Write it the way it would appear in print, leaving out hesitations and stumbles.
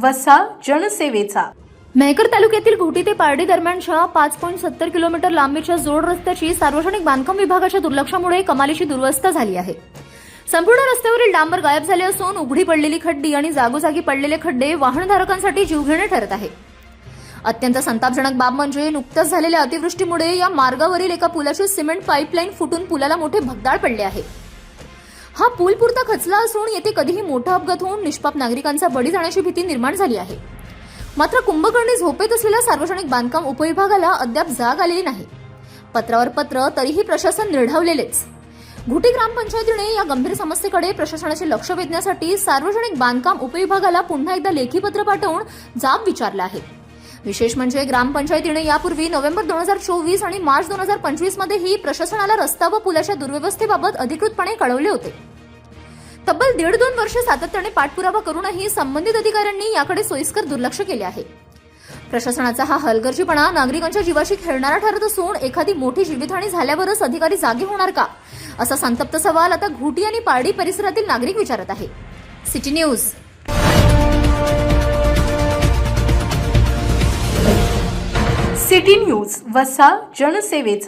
वसा जनसेवेचा. मेहकर तालुक्यातील घोटी ते पारडी दरम्यानच्या 5.70 किलोमीटर लांबीच्या जोड रस्त्याची सार्वजनिक बांधकाम विभागाच्या दुर्लक्षामुळे कमालीची दुरवस्था झाली आहे. संपूर्ण रस्त्यावरील डांबर गायब झाले असून उघडी पडलेली खड्डी आणि जागोजागी पडलेले खड्डे वाहनधारकांसाठी जीवघेणे ठरत आहे. अत्यंत संतापजनक बाब म्हणजे नुकत्याच झालेल्या अतिवृष्टीमुळे या मार्गावरील एका पुलाची सिमेंट पाईपलाईन फुटून पुलाला मोठे भगदाड पडले आहे. हा पूल पुरता खचला असून येथे कधीही मोठा अपघात होऊन निष्पाप नागरिकांचा बळी जाण्याची भीती निर्माण झाली आहे. मात्र कुंभकर्णी झोपेत असलेल्या सार्वजनिक बांधकाम उपविभागाला अद्याप जाग आलेली नाही. पत्रावर पत्र तरीही प्रशासन निर्ढावलेलेच. घोटी ग्रामपंचायतीने या गंभीर समस्येकडे प्रशासनाचे लक्ष वेधण्यासाठी सार्वजनिक बांधकाम उपविभागाला पुन्हा एकदा लेखी पत्र पाठवून जाब विचारला आहे. विशेष म्हणजे ग्रामपंचायतीने यापूर्वी नोव्हेंबर 2024 आणि मार्च 2025 मध्येही प्रशासनाला रस्ता व पुलाच्या दुर्व्यवस्थेबाबत अधिकृतपणे कळवले होते. तब्बल 1.5-2 वर्षे सातत्याने पाठपुरावा करूनही संबंधित अधिकाऱ्यांनी याकडे सोयीस्कर दुर्लक्ष केले आहे. प्रशासनाचा हा हलगर्जीपणा नागरिकांच्या जीवाशी खेळणारा ठरत असून एखादी मोठी जीवितहानी झाल्यावरच अधिकारी जागे होणार का, असा संतप्त सवाल आता घोटी आणि पारडी परिसरातील नागरिक विचारत आहे. City news. सिटी न्यूज वसा जनसेवेचा.